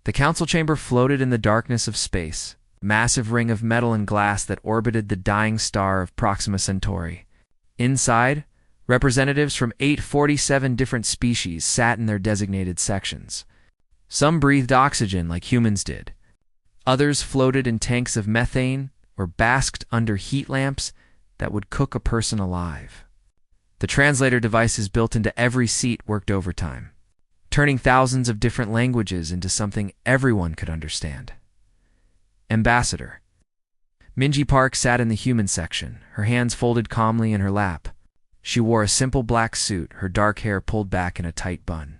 The council chamber floated in the darkness of space, a massive ring of metal and glass that orbited the dying star of Proxima Centauri. Inside, representatives from 847 different species sat in their designated sections. Some breathed oxygen like humans did. Others floated in tanks of methane or basked under heat lamps that would cook a person alive. The translator devices built into every seat worked overtime, turning thousands of different languages into something everyone could understand. Ambassador. Minji Park sat in the human section, her hands folded calmly in her lap. She wore a simple black suit, her dark hair pulled back in a tight bun.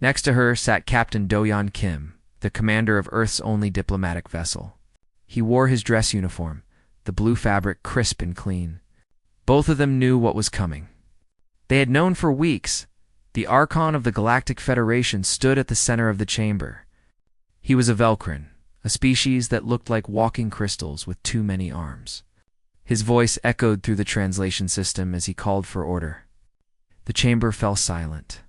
Next to her sat Captain Do-yeon Kim, the commander of Earth's only diplomatic vessel. He wore his dress uniform, the blue fabric crisp and clean. Both of them knew what was coming. They had known for weeks. The Archon of the Galactic Federation stood at the center of the chamber. He was a Velcrin, a species that looked like walking crystals with too many arms. His voice echoed through the translation system as he called for order. The chamber fell silent.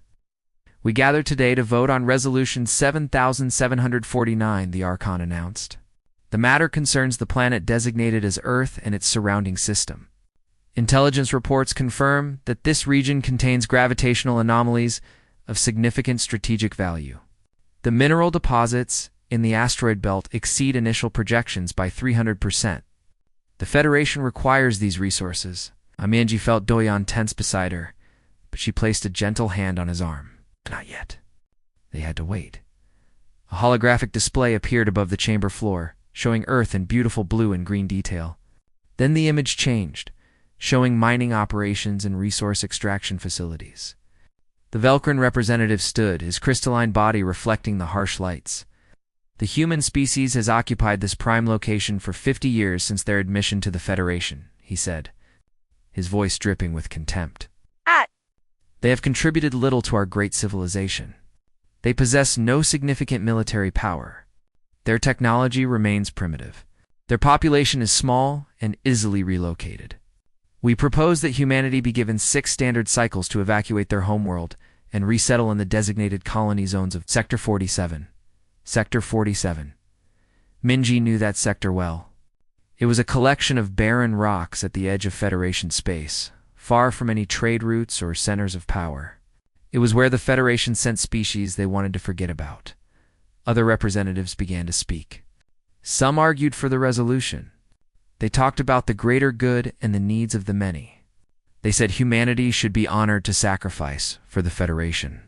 "We gather today to vote on Resolution 7749, the Archon announced. The matter concerns the planet designated as Earth and its surrounding system. Intelligence reports confirm that this region contains gravitational anomalies of significant strategic value. The mineral deposits in the asteroid belt exceed initial projections by 300%. The Federation requires these resources." Amianji felt Do-yeon tense beside her, but she placed a gentle hand on his arm. Not yet. They had to wait. A holographic display appeared above the chamber floor, showing Earth in beautiful blue and green detail. Then the image changed, showing mining operations and resource extraction facilities. The Velcrin representative stood, his crystalline body reflecting the harsh lights. "The human species has occupied this prime location for 50 years since their admission to the Federation," he said, his voice dripping with contempt. "They have contributed little to our great civilization. They possess no significant military power. Their technology remains primitive. Their population is small and easily relocated. We propose that humanity be given 6 standard cycles to evacuate their homeworld and resettle in the designated colony zones of Sector 47. Sector 47. Minji knew that sector well. It was a collection of barren rocks at the edge of Federation space, far from any trade routes or centers of power. It was where the Federation sent species they wanted to forget about. Other representatives began to speak. Some argued for the resolution. They talked about the greater good and the needs of the many. They said humanity should be honored to sacrifice for the Federation.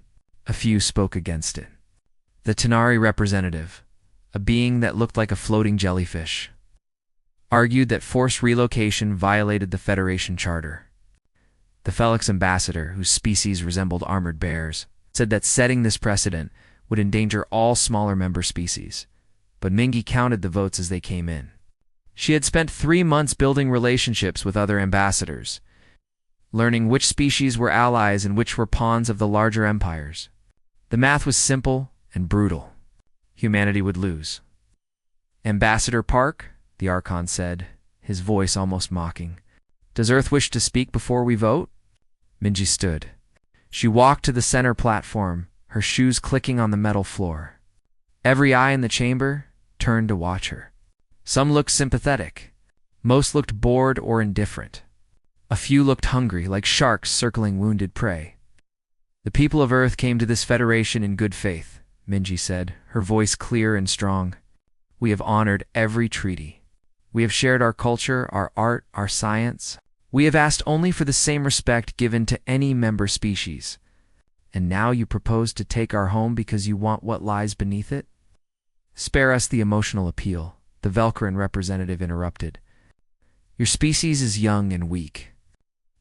A few spoke against it. The Tanari representative, a being that looked like a floating jellyfish, argued that forced relocation violated the Federation Charter. The Felix ambassador, whose species resembled armored bears, said that setting this precedent would endanger all smaller member species, but Mingi counted the votes as they came in. She had spent 3 months building relationships with other ambassadors, learning which species were allies and which were pawns of the larger empires. The math was simple and brutal. Humanity would lose. "Ambassador Park," the Archon said, his voice almost mocking, "does Earth wish to speak before we vote?" Minji stood. She walked to the center platform, her shoes clicking on the metal floor. Every eye in the chamber turned to watch her. Some looked sympathetic. Most looked bored or indifferent. A few looked hungry, like sharks circling wounded prey. "The people of Earth came to this Federation in good faith," Minji said, her voice clear and strong. "We have honored every treaty. We have shared our culture, our art, our science. We have asked only for the same respect given to any member species. And now you propose to take our home because you want what lies beneath it?" "Spare us the emotional appeal," the Velcrin representative interrupted. "Your species is young and weak.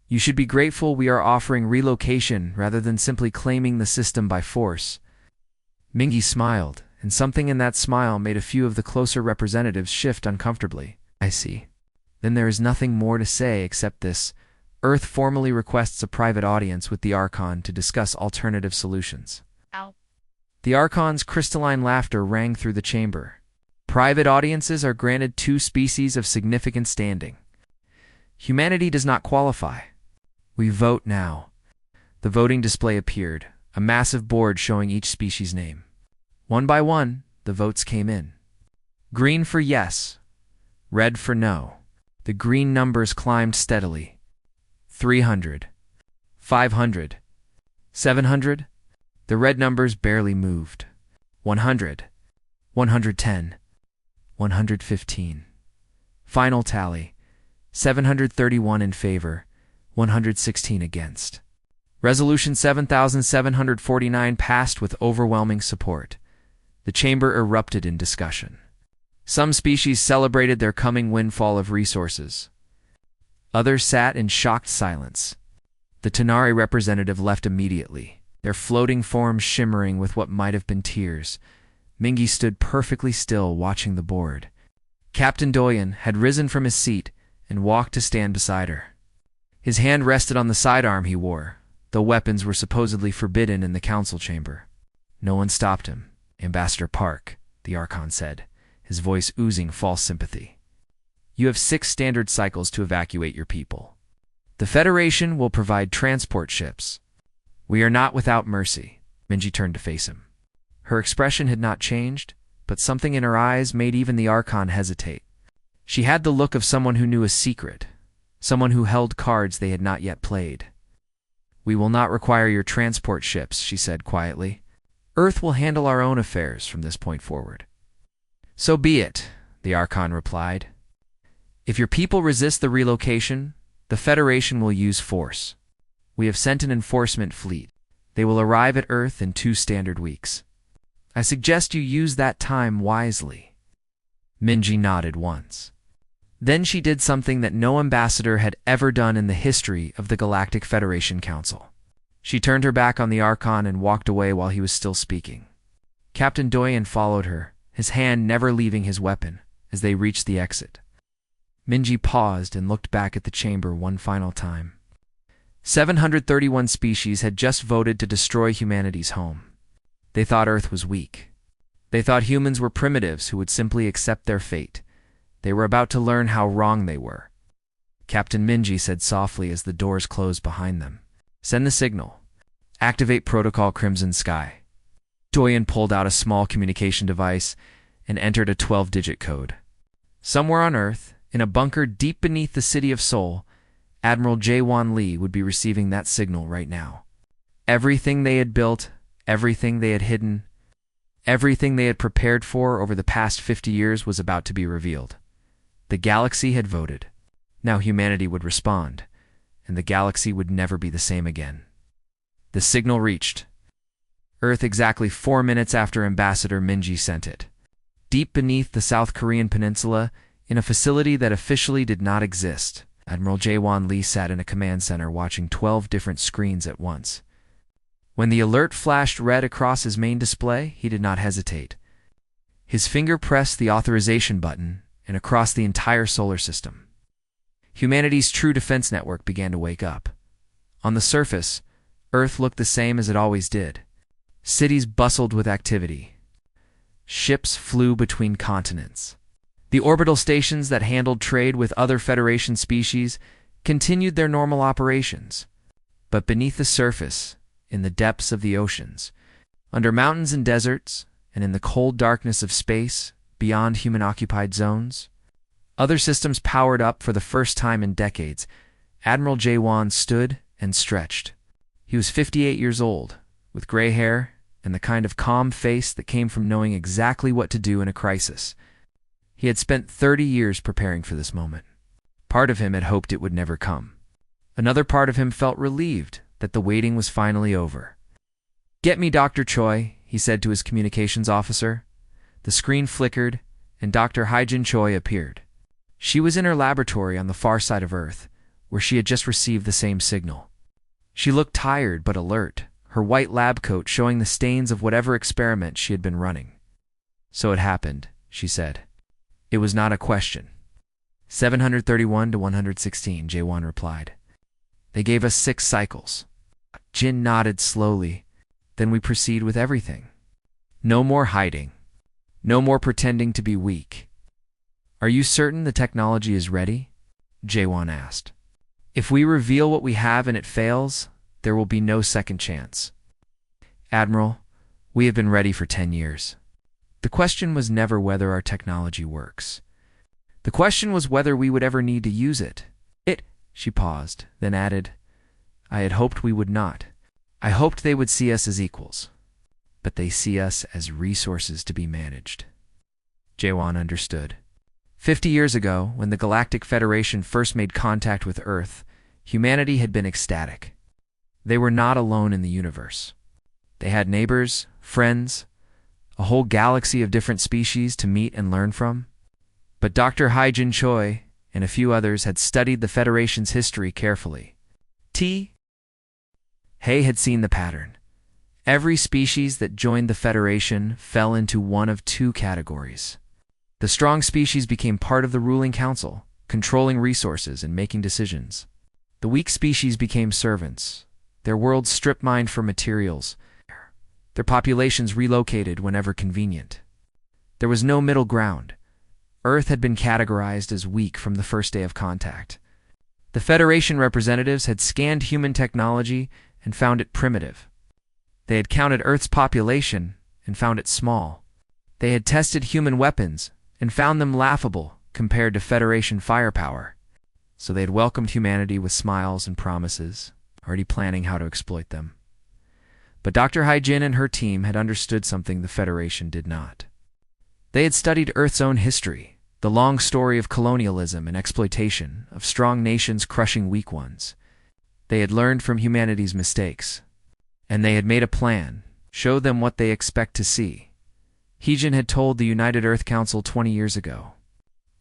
You should be grateful we are offering relocation rather than simply claiming the system by force." Mingi smiled, and something in that smile made a few of the closer representatives shift uncomfortably. "I see. Then there is nothing more to say except this. Earth formally requests a private audience with the Archon to discuss alternative solutions." Ow. The Archon's crystalline laughter rang through the chamber. "Private audiences are granted 2 species of significant standing. Humanity does not qualify. We vote now." The voting display appeared, a massive board showing each species' name. One by one, the votes came in. Green for yes, red for no. The green numbers climbed steadily. 300, 500, 700. The red numbers barely moved. 100, 110, 115. Final tally: 731 in favor, 116 against. Resolution 7749 passed with overwhelming support. The chamber erupted in discussion. Some species celebrated their coming windfall of resources. Others sat in shocked silence. The Tanari representative left immediately, their floating forms shimmering with what might have been tears. Mingy stood perfectly still, watching the board. Captain Doyen had risen from his seat and walked to stand beside her. His hand rested on the sidearm he wore, though weapons were supposedly forbidden in the council chamber. No one stopped him. Ambassador Park, the Archon said, his voice oozing false sympathy. You have 6 standard cycles to evacuate your people. The Federation will provide transport ships. We are not without mercy. Minji turned to face him. Her expression had not changed, but something in her eyes made even the Archon hesitate. She had the look of someone who knew a secret, someone who held cards they had not yet played. We will not require your transport ships, she said quietly. Earth will handle our own affairs from this point forward. So be it, the Archon replied. If your people resist the relocation, the Federation will use force. We have sent an enforcement fleet. They will arrive at Earth in 2 standard weeks. I suggest you use that time wisely. Minji nodded once. Then she did something that no ambassador had ever done in the history of the Galactic Federation Council. She turned her back on the Archon and walked away while he was still speaking. Captain Doyen followed her, his hand never leaving his weapon, as they reached the exit. Minji paused and looked back at the chamber one final time. 731 species had just voted to destroy humanity's home. They thought Earth was weak. They thought humans were primitives who would simply accept their fate. They were about to learn how wrong they were. Captain Minji said softly as the doors closed behind them. Send the signal. Activate Protocol Crimson Sky. Doyen pulled out a small communication device and entered a 12-digit code. Somewhere on Earth, in a bunker deep beneath the city of Seoul, Admiral Jae-won Lee would be receiving that signal right now. Everything they had built, everything they had hidden, everything they had prepared for over the past 50 years was about to be revealed. The galaxy had voted. Now humanity would respond, and the galaxy would never be the same again. The signal reached Earth exactly 4 minutes after Ambassador Minji sent it. Deep beneath the South Korean peninsula, in a facility that officially did not exist, Admiral Jae-won Lee sat in a command center watching 12 different screens at once. When the alert flashed red across his main display, he did not hesitate. His finger pressed the authorization button, and across the entire solar system, humanity's true defense network began to wake up. On the surface, Earth looked the same as it always did. Cities bustled with activity. Ships flew between continents. The orbital stations that handled trade with other Federation species continued their normal operations. But beneath the surface, in the depths of the oceans, under mountains and deserts, and in the cold darkness of space, beyond human-occupied zones, other systems powered up for the first time in decades. Admiral Jae-won stood and stretched. He was 58 years old, with gray hair and the kind of calm face that came from knowing exactly what to do in a crisis. He had spent 30 years preparing for this moment. Part of him had hoped it would never come. Another part of him felt relieved that the waiting was finally over. "Get me Dr. Choi," he said to his communications officer. The screen flickered, and Dr. Haijin Choi appeared. She was in her laboratory on the far side of Earth, where she had just received the same signal. She looked tired but alert, her white lab coat showing the stains of whatever experiment she had been running. "So it happened," she said. "It was not a question." 731 to 116, Jae-won replied. "They gave us 6 cycles. Jin nodded slowly. "Then we proceed with everything. No more hiding. No more pretending to be weak." "Are you certain the technology is ready?" Jae-won asked. "If we reveal what we have and it fails, there will be no second chance." "Admiral, we have been ready for 10 years. The question was never whether our technology works. The question was whether we would ever need to use it. She paused, then added, I had hoped we would not. I hoped they would see us as equals. But they see us as resources to be managed. Jaewon understood. 50 years ago, when the Galactic Federation first made contact with Earth, humanity had been ecstatic. They were not alone in the universe. They had neighbors, friends, a whole galaxy of different species to meet and learn from. But Dr. Haijin Choi and a few others had studied the Federation's history carefully. He had seen the pattern. Every species that joined the Federation fell into one of two categories. The strong species became part of the ruling council, controlling resources and making decisions. The weak species became servants, their worlds strip-mined for materials, their populations relocated whenever convenient. There was no middle ground. Earth had been categorized as weak from the first day of contact. The Federation representatives had scanned human technology and found it primitive. They had counted Earth's population and found it small. They had tested human weapons and found them laughable compared to Federation firepower. So they had welcomed humanity with smiles and promises, already planning how to exploit them. But Dr. Haijin and her team had understood something the Federation did not. They had studied Earth's own history, the long story of colonialism and exploitation, of strong nations crushing weak ones. They had learned from humanity's mistakes. And they had made a plan, showed them what they expect to see. Haijin had told the United Earth Council 20 years ago,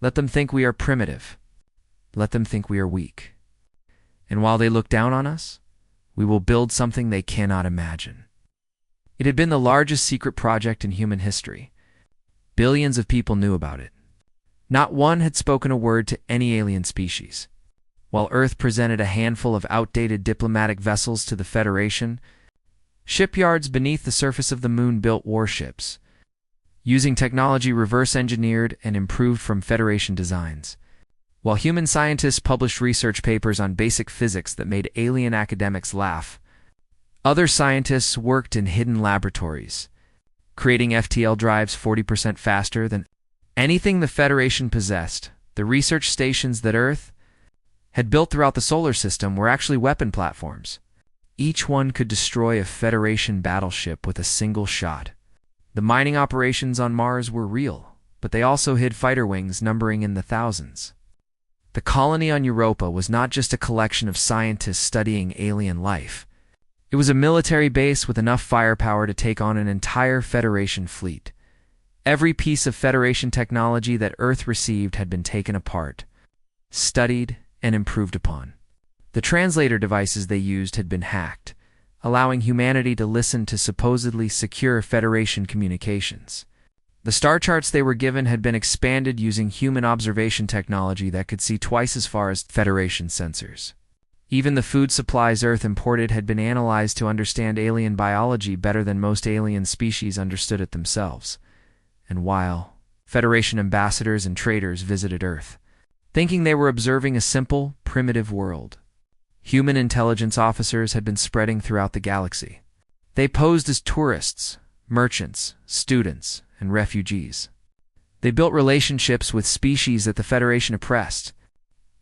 let them think we are primitive. Let them think we are weak. And while they look down on us, we will build something they cannot imagine. It had been the largest secret project in human history. Billions of people knew about it. Not one had spoken a word to any alien species. While Earth presented a handful of outdated diplomatic vessels to the Federation, shipyards beneath the surface of the moon built warships, using technology reverse-engineered and improved from Federation designs. While human scientists published research papers on basic physics that made alien academics laugh, other scientists worked in hidden laboratories, creating FTL drives 40% faster than anything the Federation possessed. The research stations that Earth had built throughout the solar system were actually weapon platforms. Each one could destroy a Federation battleship with a single shot. The mining operations on Mars were real, but they also hid fighter wings numbering in the thousands. The colony on Europa was not just a collection of scientists studying alien life. It was a military base with enough firepower to take on an entire Federation fleet. Every piece of Federation technology that Earth received had been taken apart, studied, and improved upon. The translator devices they used had been hacked, allowing humanity to listen to supposedly secure Federation communications. The star charts they were given had been expanded using human observation technology that could see twice as far as Federation sensors. Even the food supplies Earth imported had been analyzed to understand alien biology better than most alien species understood it themselves. And while Federation ambassadors and traders visited Earth, thinking they were observing a simple, primitive world, human intelligence officers had been spreading throughout the galaxy. They posed as tourists, merchants, students, and refugees. They built relationships with species that the Federation oppressed.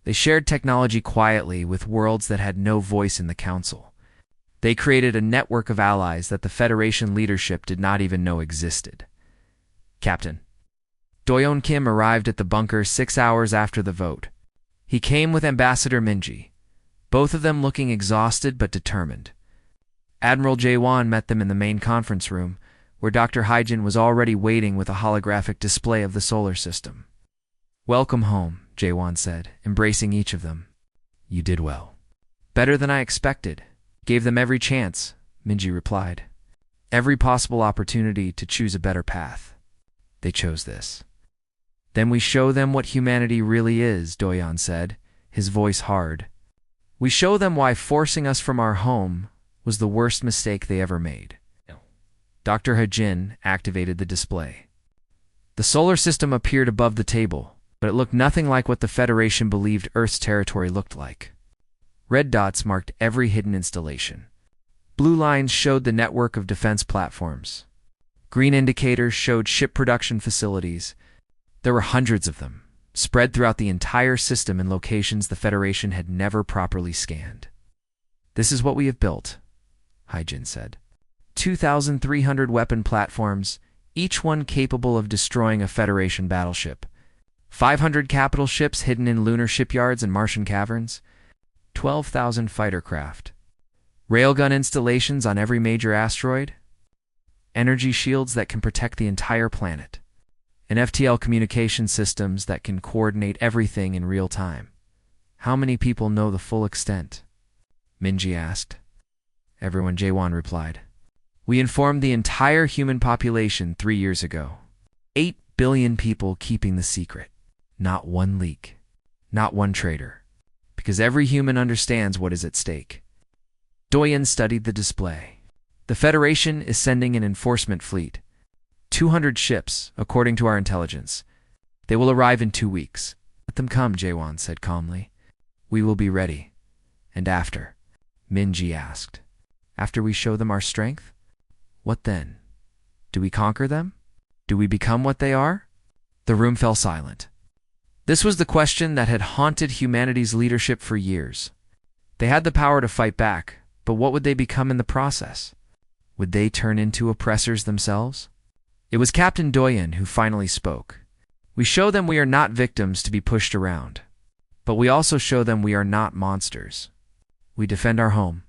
They shared technology quietly with worlds that had no voice in the Council. They created a network of allies that the Federation leadership did not even know existed. Captain Doyeon Kim arrived at the bunker 6 hours after the vote. He came with Ambassador Minji, both of them looking exhausted but determined. Admiral Jaewon met them in the main conference room, where Dr. Haijin was already waiting with a holographic display of the solar system. Welcome home, Jaewon said, embracing each of them. You did well. Better than I expected. Gave them every chance, Minji replied. Every possible opportunity to choose a better path. They chose this. Then we show them what humanity really is, Doyeon said, his voice hard. We show them why forcing us from our home was the worst mistake they ever made. Dr. Haijin activated the display. The solar system appeared above the table, but it looked nothing like what the Federation believed Earth's territory looked like. Red dots marked every hidden installation. Blue lines showed the network of defense platforms. Green indicators showed ship production facilities. There were hundreds of them, spread throughout the entire system in locations the Federation had never properly scanned. "This is what we have built," Hyjin said. 2,300 weapon platforms, each one capable of destroying a Federation battleship. 500 capital ships hidden in lunar shipyards and Martian caverns. 12,000 fighter craft. Railgun installations on every major asteroid. Energy shields that can protect the entire planet. And FTL communication systems that can coordinate everything in real time. How many people know the full extent? Minji asked. Everyone, Jaewon replied. We informed the entire human population 3 years ago. 8 billion people keeping the secret. Not one leak. Not one traitor. Because every human understands what is at stake. Doyen studied the display. The Federation is sending an enforcement fleet. 200 ships, according to our intelligence. They will arrive in 2 weeks. Let them come, Jaewon said calmly. We will be ready. And after? Minji asked. After we show them our strength? What then? Do we conquer them? Do we become what they are? The room fell silent. This was the question that had haunted humanity's leadership for years. They had the power to fight back, but what would they become in the process? Would they turn into oppressors themselves? It was Captain Doyen who finally spoke. We show them we are not victims to be pushed around, but we also show them we are not monsters. We defend our home.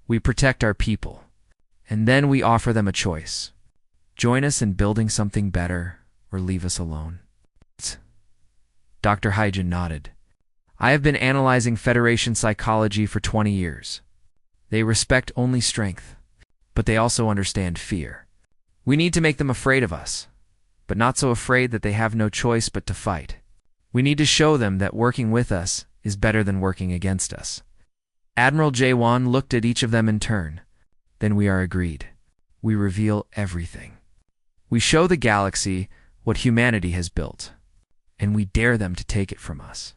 We protect our people. And then we offer them a choice. Join us in building something better, or leave us alone. Dr. Hyjin nodded. I have been analyzing Federation psychology for 20 years. They respect only strength, but they also understand fear. We need to make them afraid of us, but not so afraid that they have no choice but to fight. We need to show them that working with us is better than working against us. Admiral Jaewon looked at each of them in turn. Then we are agreed. We reveal everything. We show the galaxy what humanity has built, and we dare them to take it from us.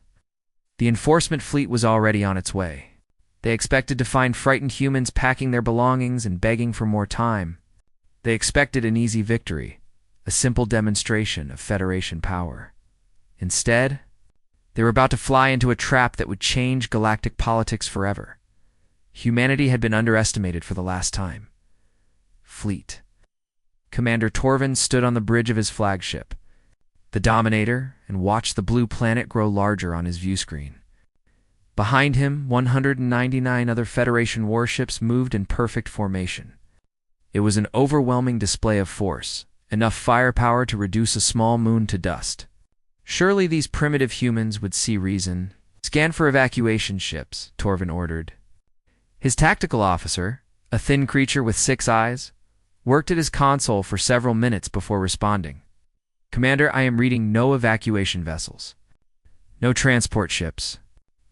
The enforcement fleet was already on its way. They expected to find frightened humans packing their belongings and begging for more time. They expected an easy victory, a simple demonstration of Federation power. Instead, they were about to fly into a trap that would change galactic politics forever. Humanity had been underestimated for the last time. Fleet. Commander Torvin stood on the bridge of his flagship, the Dominator, and watched the blue planet grow larger on his view screen. Behind him, 199 other Federation warships moved in perfect formation. It was an overwhelming display of force, enough firepower to reduce a small moon to dust. Surely these primitive humans would see reason. Scan for evacuation ships, Torvin ordered. His tactical officer, a thin creature with 6 eyes, worked at his console for several minutes before responding. Commander, I am reading no evacuation vessels. No transport ships.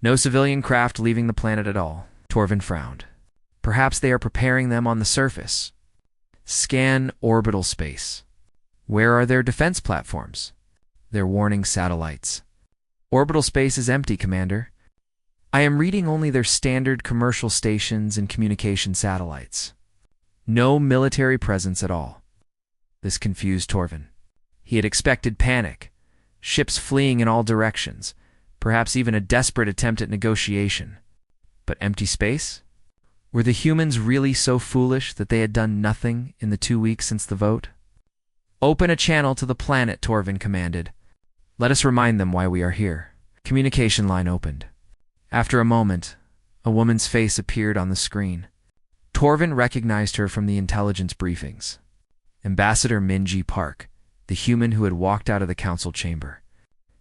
No civilian craft leaving the planet at all. Torvin frowned. Perhaps they are preparing them on the surface. Scan orbital space. Where are their defense platforms? Their warning satellites. Orbital space is empty, Commander. I am reading only their standard commercial stations and communication satellites. No military presence at all. This confused Torvin. He had expected panic, ships fleeing in all directions, perhaps even a desperate attempt at negotiation. But empty space? Were the humans really so foolish that they had done nothing in the 2 weeks since the vote? Open a channel to the planet, Torvin commanded. Let us remind them why we are here. Communication line opened. After a moment, a woman's face appeared on the screen. Torvin recognized her from the intelligence briefings. Ambassador Minji Park, the human who had walked out of the council chamber.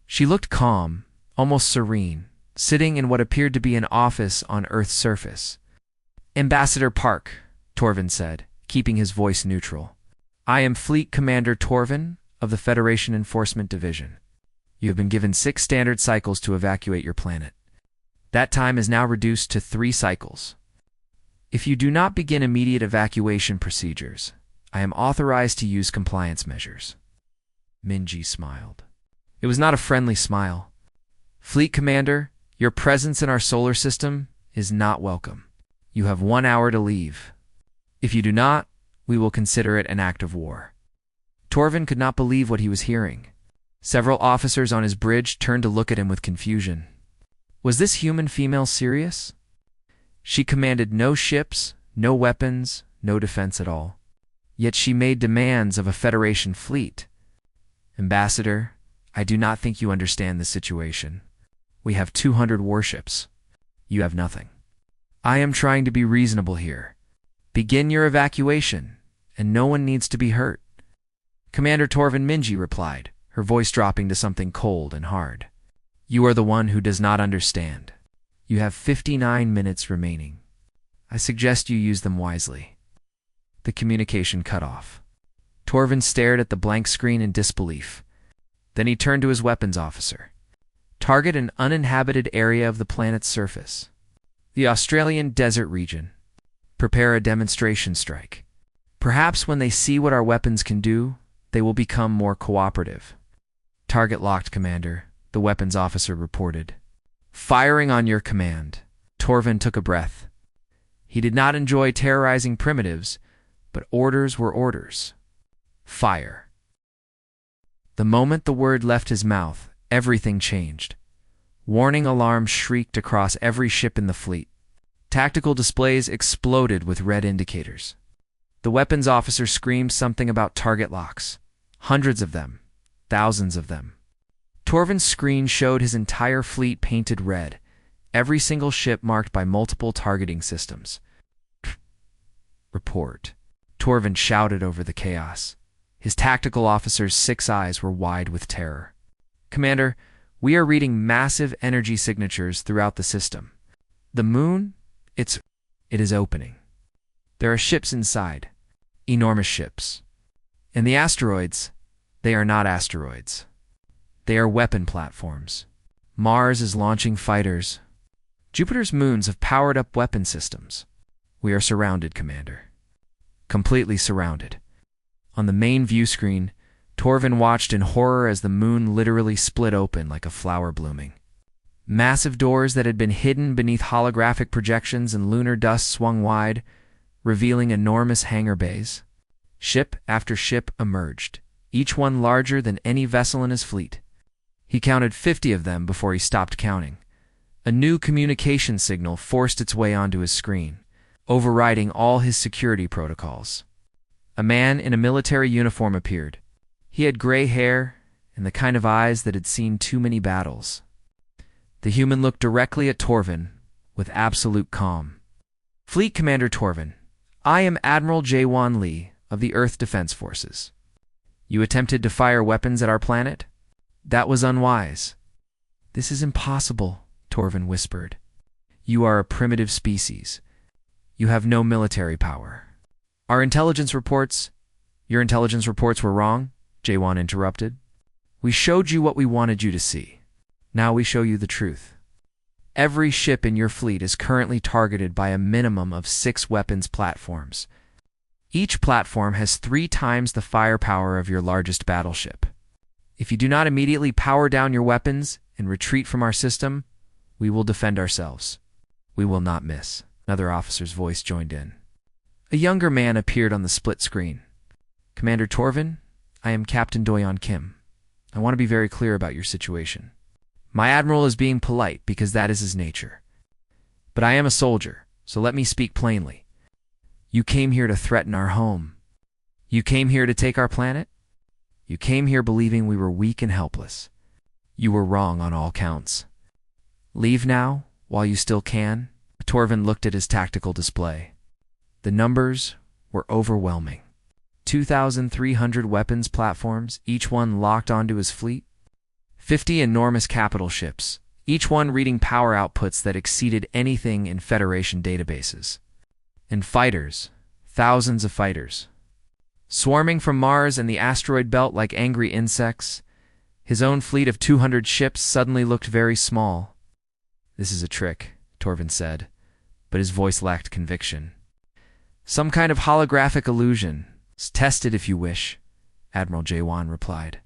She looked calm, almost serene, sitting in what appeared to be an office on Earth's surface. Ambassador Park, Torvin said, keeping his voice neutral. I am Fleet Commander Torvin of the Federation Enforcement Division. You have been given 6 standard cycles to evacuate your planet. That time is now reduced to 3 cycles. If you do not begin immediate evacuation procedures, I am authorized to use compliance measures. Minji smiled. It was not a friendly smile. Fleet Commander, your presence in our solar system is not welcome. You have 1 hour to leave. If you do not, we will consider it an act of war. Torvin could not believe what he was hearing. Several officers on his bridge turned to look at him with confusion. Was this human female serious? She commanded no ships, no weapons, no defense at all. Yet she made demands of a Federation fleet. Ambassador, I do not think you understand the situation. We have 200 warships. You have nothing. I am trying to be reasonable here. Begin your evacuation, and no one needs to be hurt. Commander Torvin Minji replied, her voice dropping to something cold and hard. You are the one who does not understand. You have 59 minutes remaining. I suggest you use them wisely. The communication cut off. Torvin stared at the blank screen in disbelief. Then he turned to his weapons officer. Target an uninhabited area of the planet's surface. The Australian desert region. Prepare a demonstration strike. Perhaps when they see what our weapons can do, they will become more cooperative. Target locked, Commander, the weapons officer reported. Firing on your command. Torvin took a breath. He did not enjoy terrorizing primitives, but orders were orders. Fire. The moment the word left his mouth, everything changed. Warning alarms shrieked across every ship in the fleet. Tactical displays exploded with red indicators. The weapons officer screamed something about target locks. Hundreds of them. Thousands of them. Torvin's screen showed his entire fleet painted red, every single ship marked by multiple targeting systems. Report. Torvin shouted over the chaos. His tactical officer's 6 eyes were wide with terror. Commander, we are reading massive energy signatures throughout the system. The moon, it is opening. There are ships inside. Enormous ships. And the asteroids, they are not asteroids. They are weapon platforms. Mars is launching fighters. Jupiter's moons have powered up weapon systems. We are surrounded, Commander. Completely surrounded. On the main view screen, Torvin watched in horror as the moon literally split open like a flower blooming. Massive doors that had been hidden beneath holographic projections and lunar dust swung wide, revealing enormous hangar bays. Ship after ship emerged, each one larger than any vessel in his fleet. He counted 50 of them before he stopped counting. A new communication signal forced its way onto his screen, overriding all his security protocols. A man in a military uniform appeared. He had gray hair and the kind of eyes that had seen too many battles. The human looked directly at Torvin with absolute calm. Fleet Commander Torvin, I am Admiral Jaewon Lee of the Earth Defense Forces. You attempted to fire weapons at our planet? That was unwise. This is impossible, Torvin whispered. You are a primitive species. You have no military power. Your intelligence reports were wrong, Jaewon interrupted. We showed you what we wanted you to see. Now we show you the truth. Every ship in your fleet is currently targeted by a minimum of 6 weapons platforms. Each platform has 3 times the firepower of your largest battleship. If you do not immediately power down your weapons and retreat from our system, we will defend ourselves. We will not miss. Another officer's voice joined in. A younger man appeared on the split screen. Commander Torvin, I am Captain Doyeon Kim. I want to be very clear about your situation. My admiral is being polite because that is his nature. But I am a soldier, so let me speak plainly. You came here to threaten our home. You came here to take our planet? You came here believing we were weak and helpless. You were wrong on all counts. Leave now, while you still can. Torvin looked at his tactical display. The numbers were overwhelming. 2,300 weapons platforms, each one locked onto his fleet. 50 enormous capital ships, each one reading power outputs that exceeded anything in Federation databases. And fighters, thousands of fighters. Swarming from Mars and the asteroid belt like angry insects, his own fleet of 200 ships suddenly looked very small. This is a trick, Torvin said, but his voice lacked conviction. Some kind of holographic illusion. Test it if you wish, Admiral Jaewon replied.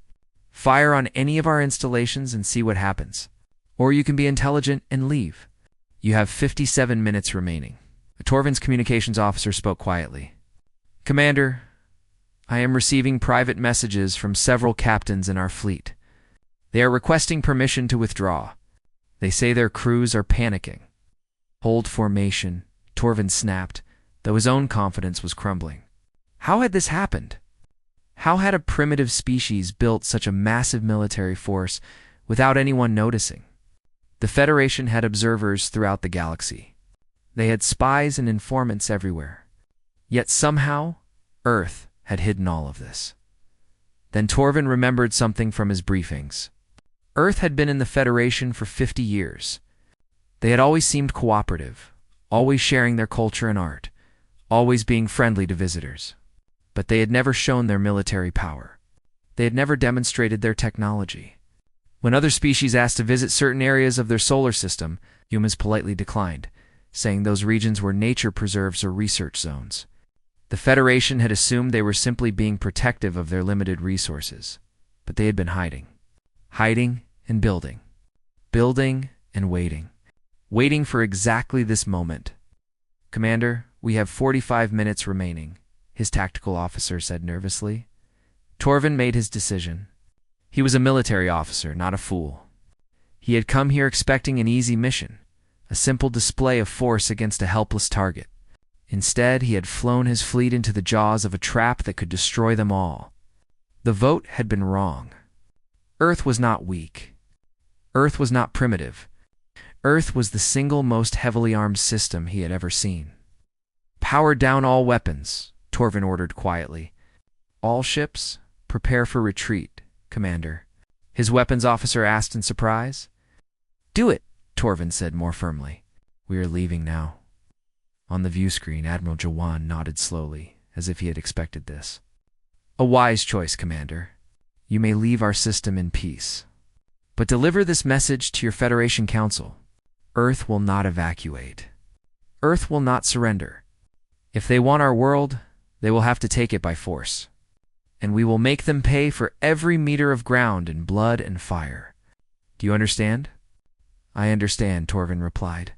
Fire on any of our installations and see what happens. Or you can be intelligent and leave. You have 57 minutes remaining. Torvin's communications officer spoke quietly. Commander, I am receiving private messages from several captains in our fleet. They are requesting permission to withdraw. They say their crews are panicking. Hold formation, Torvin snapped, though his own confidence was crumbling. How had this happened? How had a primitive species built such a massive military force without anyone noticing? The Federation had observers throughout the galaxy. They had spies and informants everywhere. Yet somehow, Earth had hidden all of this. Then Torvin remembered something from his briefings. Earth had been in the Federation for 50 years. They had always seemed cooperative, always sharing their culture and art, always being friendly to visitors. But they had never shown their military power. They had never demonstrated their technology. When other species asked to visit certain areas of their solar system, humans politely declined, saying those regions were nature preserves or research zones. The Federation had assumed they were simply being protective of their limited resources, but they had been hiding. Hiding and building. Building and waiting. Waiting for exactly this moment. "Commander, we have 45 minutes remaining," his tactical officer said nervously. Torvin made his decision. He was a military officer, not a fool. He had come here expecting an easy mission, a simple display of force against a helpless target. Instead, he had flown his fleet into the jaws of a trap that could destroy them all. The vote had been wrong. Earth was not weak. Earth was not primitive. Earth was the single most heavily armed system he had ever seen. "Power down all weapons," Torvin ordered quietly. "All ships, prepare for retreat, Commander," his weapons officer asked in surprise. "Do it," Torvin said more firmly. "We are leaving now." On the view screen, Admiral Jawan nodded slowly, as if he had expected this. "A wise choice, Commander. You may leave our system in peace. But deliver this message to your Federation Council. Earth will not evacuate. Earth will not surrender. If they want our world, they will have to take it by force. And we will make them pay for every meter of ground in blood and fire. Do you understand?" "I understand," Torvin replied.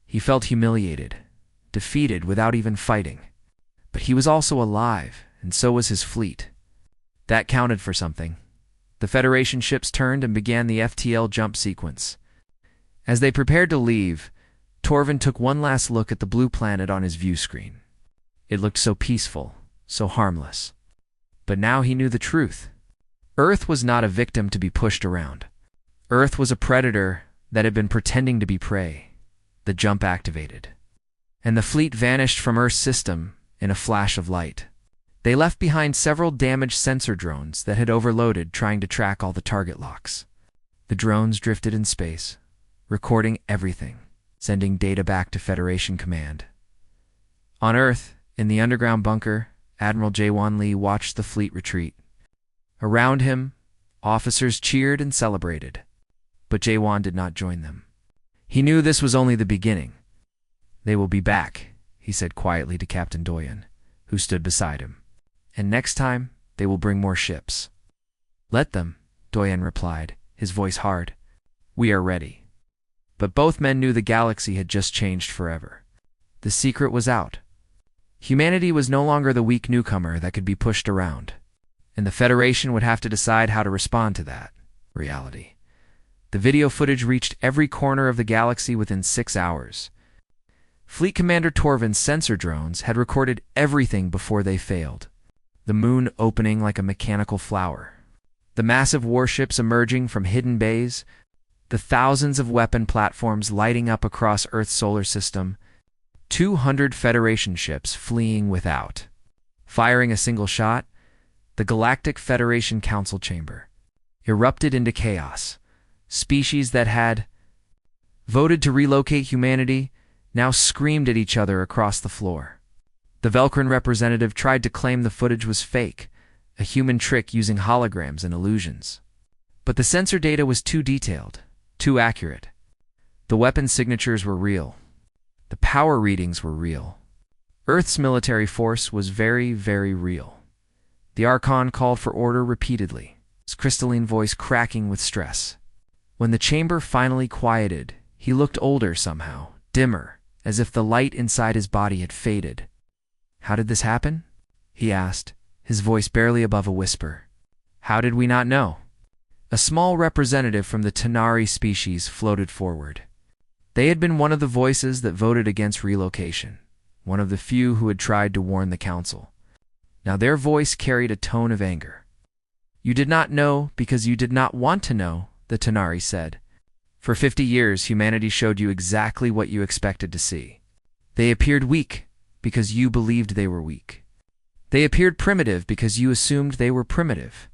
He felt humiliated, defeated without even fighting. But he was also alive, and so was his fleet. That counted for something. The Federation ships turned and began the FTL jump sequence. As they prepared to leave, Torvin took one last look at the blue planet on his view screen. It looked so peaceful, so harmless. But now he knew the truth. Earth was not a victim to be pushed around. Earth was a predator that had been pretending to be prey. The jump activated. And the fleet vanished from Earth's system in a flash of light. They left behind several damaged sensor drones that had overloaded trying to track all the target locks. The drones drifted in space, recording everything, sending data back to Federation Command. On Earth, in the underground bunker, Admiral Jawan Lee watched the fleet retreat. Around him, officers cheered and celebrated, but Jawan did not join them. He knew this was only the beginning. "They will be back," he said quietly to Captain Doyen, who stood beside him. "And next time, they will bring more ships." "Let them," Doyen replied, his voice hard. "We are ready." But both men knew the galaxy had just changed forever. The secret was out. Humanity was no longer the weak newcomer that could be pushed around, and the Federation would have to decide how to respond to that reality. The video footage reached every corner of the galaxy within 6 hours. Fleet Commander Torvin's sensor drones had recorded everything before they failed. The moon opening like a mechanical flower. The massive warships emerging from hidden bays. The thousands of weapon platforms lighting up across Earth's solar system. 200 Federation ships fleeing without. Firing a single shot, the Galactic Federation Council chamber erupted into chaos. Species that had voted to relocate humanity now screamed at each other across the floor. The Velcrin representative tried to claim the footage was fake, a human trick using holograms and illusions. But the sensor data was too detailed, too accurate. The weapon signatures were real. The power readings were real. Earth's military force was very, very real. The Archon called for order repeatedly, his crystalline voice cracking with stress. When the chamber finally quieted, he looked older somehow, dimmer, as if the light inside his body had faded. "How did this happen?" he asked, his voice barely above a whisper. How did we not know? A small representative from the Tanari species floated forward. They had been one of the voices that voted against relocation, one of the few who had tried to warn the council. Now their voice carried a tone of anger. You did not know because you did not want to know, the Tanari said. For 50 years, humanity showed you exactly what you expected to see. They appeared weak because you believed they were weak. They appeared primitive because you assumed they were primitive.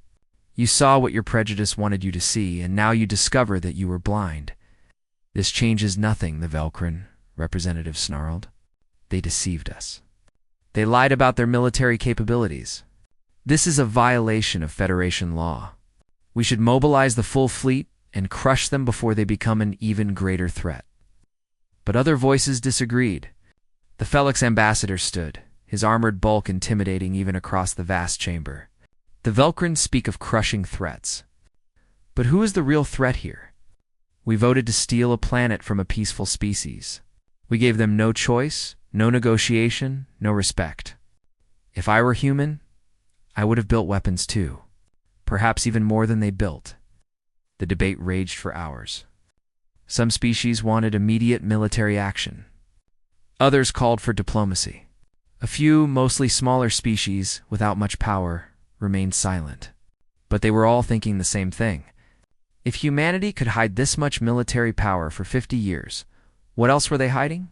You saw what your prejudice wanted you to see, and now you discover that you were blind. This changes nothing, the Velcrin representative snarled. They deceived us. They lied about their military capabilities. This is a violation of Federation law. We should mobilize the full fleet and crush them before they become an even greater threat. But other voices disagreed. The Felix ambassador stood, his armored bulk intimidating even across the vast chamber. The Velcrin speak of crushing threats. But who is the real threat here? We voted to steal a planet from a peaceful species. We gave them no choice, no negotiation, no respect. If I were human, I would have built weapons too, perhaps even more than they built. The debate raged for hours. Some species wanted immediate military action. Others called for diplomacy. A few, mostly smaller species, without much power, remained silent. But they were all thinking the same thing. If humanity could hide this much military power for 50 years, what else were they hiding?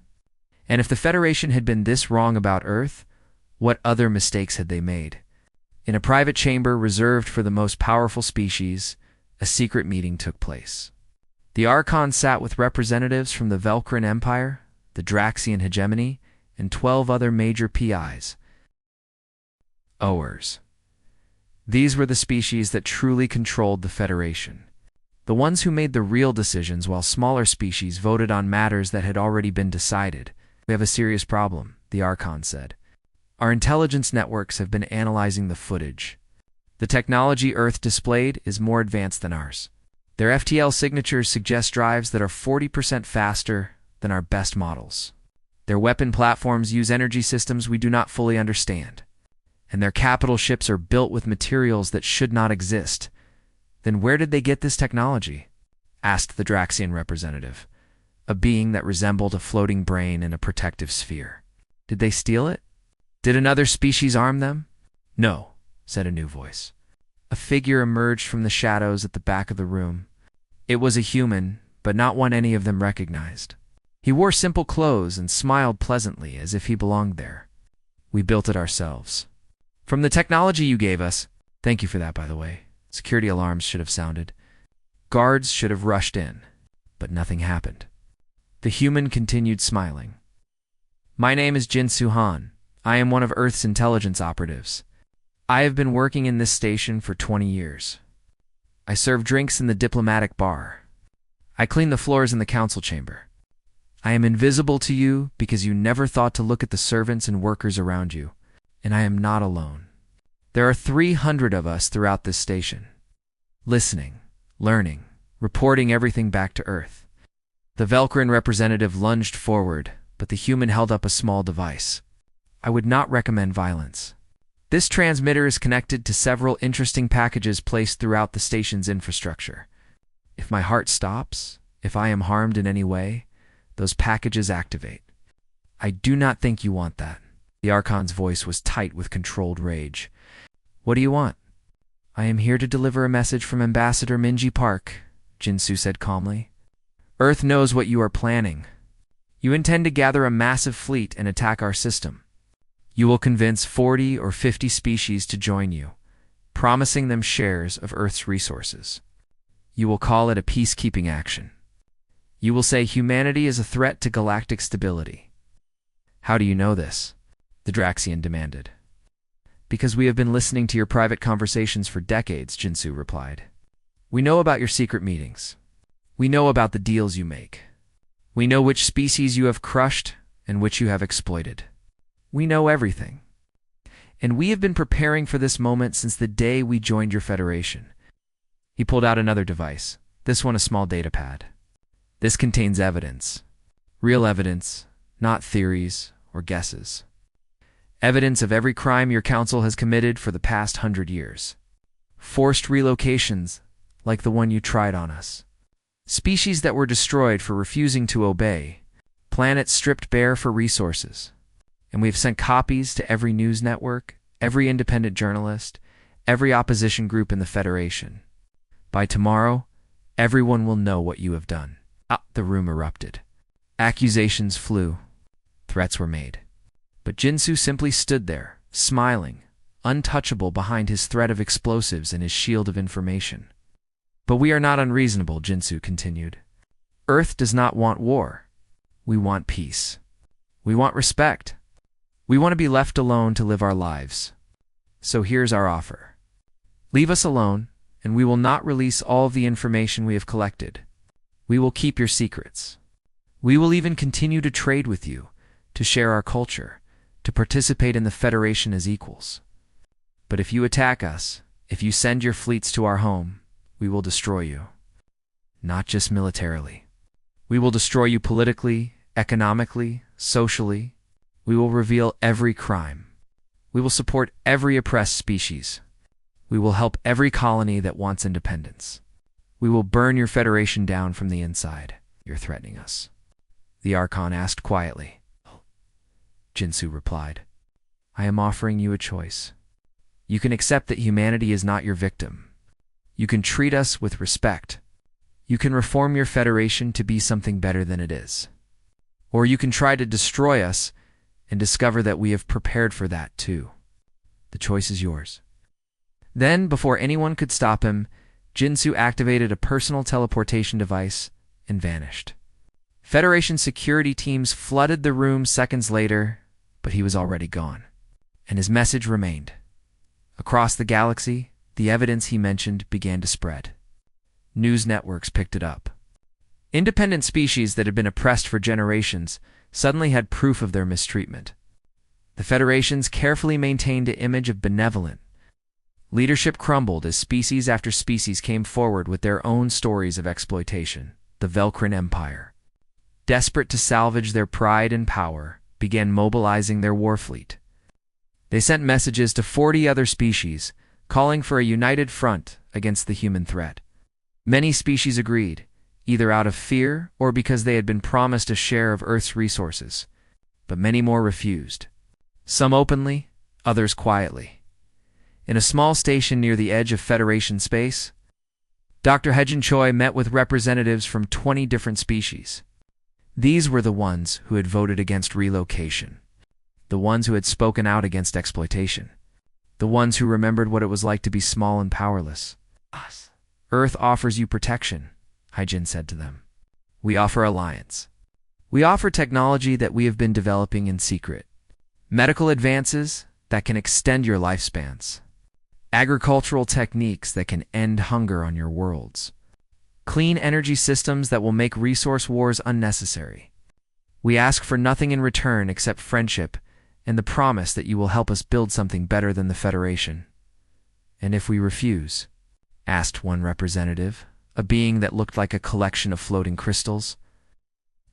And if the Federation had been this wrong about Earth, what other mistakes had they made? In a private chamber reserved for the most powerful species, a secret meeting took place. The Archon sat with representatives from the Velcrin Empire, the Draxian hegemony, and 12 other major PIs. Owers. These were the species that truly controlled the Federation. The ones who made the real decisions while smaller species voted on matters that had already been decided. We have a serious problem, the Archon said. Our intelligence networks have been analyzing the footage. The technology Earth displayed is more advanced than ours. Their FTL signatures suggest drives that are 40% faster than our best models. Their weapon platforms use energy systems we do not fully understand. And their capital ships are built with materials that should not exist. Then where did they get this technology? Asked the Draxian representative, a being that resembled a floating brain in a protective sphere. Did they steal it? Did another species arm them? No, said a new voice. A figure emerged from the shadows at the back of the room. It was a human, but not one any of them recognized. He wore simple clothes and smiled pleasantly as if he belonged there. We built it ourselves. From the technology you gave us, thank you for that, by the way. Security alarms should have sounded. Guards should have rushed in, but nothing happened. The human continued smiling. My name is Jin-Soo Han. I am one of Earth's intelligence operatives. I have been working in this station for 20 years. I serve drinks in the diplomatic bar. I clean the floors in the council chamber. I am invisible to you because you never thought to look at the servants and workers around you, and I am not alone. There are 300 of us throughout this station, listening, learning, reporting everything back to Earth. The Velcrin representative lunged forward, but the human held up a small device. I would not recommend violence. This transmitter is connected to several interesting packages placed throughout the station's infrastructure. If my heart stops, if I am harmed in any way, those packages activate. I do not think you want that. The Archon's voice was tight with controlled rage. What do you want? I am here to deliver a message from Ambassador Minji Park, Jin-Soo said calmly. Earth knows what you are planning. You intend to gather a massive fleet and attack our system. You will convince 40 or 50 species to join you, promising them shares of Earth's resources. You will call it a peacekeeping action. You will say humanity is a threat to galactic stability. How do you know this? The Draxian demanded. Because we have been listening to your private conversations for decades, Jin-Soo replied. We know about your secret meetings. We know about the deals you make. We know which species you have crushed and which you have exploited. We know everything. And we have been preparing for this moment since the day we joined your Federation. He pulled out another device, this one a small data pad. This contains evidence. Real evidence, not theories or guesses. Evidence of every crime your council has committed for the past 100 years. Forced relocations, like the one you tried on us. Species that were destroyed for refusing to obey. Planets stripped bare for resources. And we've sent copies to every news network, every independent journalist, every opposition group in the Federation. By tomorrow, everyone will know what you have done. The room erupted. Accusations flew. Threats were made. But Jinsu simply stood there, smiling, untouchable behind his threat of explosives and his shield of information. But we are not unreasonable, Jinsu continued. Earth does not want war. We want peace. We want respect. We want to be left alone to live our lives. So here's our offer. Leave us alone, and we will not release all of the information we have collected. We will keep your secrets. We will even continue to trade with you, to share our culture, to participate in the Federation as equals. But if you attack us, if you send your fleets to our home, we will destroy you. Not just militarily. We will destroy you politically, economically, socially. We will reveal every crime. We will support every oppressed species. We will help every colony that wants independence. We will burn your Federation down from the inside. You're threatening us. The Archon asked quietly. Jinsu replied, I am offering you a choice. You can accept that humanity is not your victim. You can treat us with respect. You can reform your Federation to be something better than it is. Or you can try to destroy us and discover that we have prepared for that too. The choice is yours. Then, before anyone could stop him, Jinsu activated a personal teleportation device and vanished. Federation security teams flooded the room seconds later, but he was already gone. And his message remained. Across the galaxy, the evidence he mentioned began to spread. News networks picked it up. Independent species that had been oppressed for generations suddenly had proof of their mistreatment. The Federation's carefully maintained image of benevolent. Leadership crumbled as species after species came forward with their own stories of exploitation. The Velcrin Empire, desperate to salvage their pride and power, began mobilizing their war fleet. They sent messages to 40 other species, calling for a united front against the human threat. Many species agreed, either out of fear or because they had been promised a share of Earth's resources, but many more refused. Some openly, others quietly. In a small station near the edge of Federation space, Dr. Hejin Choi met with representatives from 20 different species. These were the ones who had voted against relocation, the ones who had spoken out against exploitation, the ones who remembered what it was like to be small and powerless. Us. Earth offers you protection, Hejin said to them. We offer alliance. We offer technology that we have been developing in secret. Medical advances that can extend your lifespans. Agricultural techniques that can end hunger on your worlds. Clean energy systems that will make resource wars unnecessary. We ask for nothing in return except friendship and the promise that you will help us build something better than the Federation. And if we refuse? Asked one representative, a being that looked like a collection of floating crystals.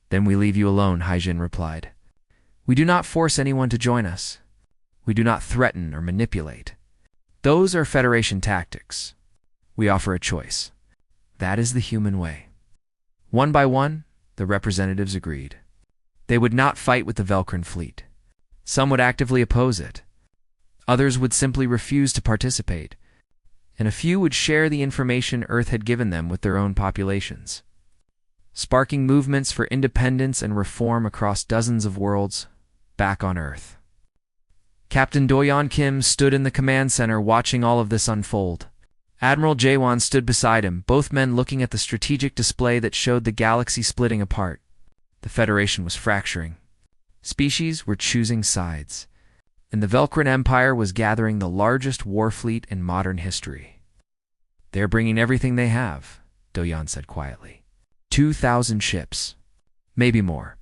Then we leave you alone, Hejin replied. We do not force anyone to join us. We do not threaten or manipulate. Those are Federation tactics. We offer a choice. That is the human way. One by one, the representatives agreed. They would not fight with the Velcrin fleet. Some would actively oppose it. Others would simply refuse to participate. And a few would share the information Earth had given them with their own populations, sparking movements for independence and reform across dozens of worlds back on Earth. Captain Doyon Kim stood in the command center watching all of this unfold. Admiral Jaewon stood beside him, both men looking at the strategic display that showed the galaxy splitting apart. The Federation was fracturing. Species were choosing sides, and the Velcrin Empire was gathering the largest war fleet in modern history. They're bringing everything they have, Doyon said quietly. 2,000 ships. Maybe more.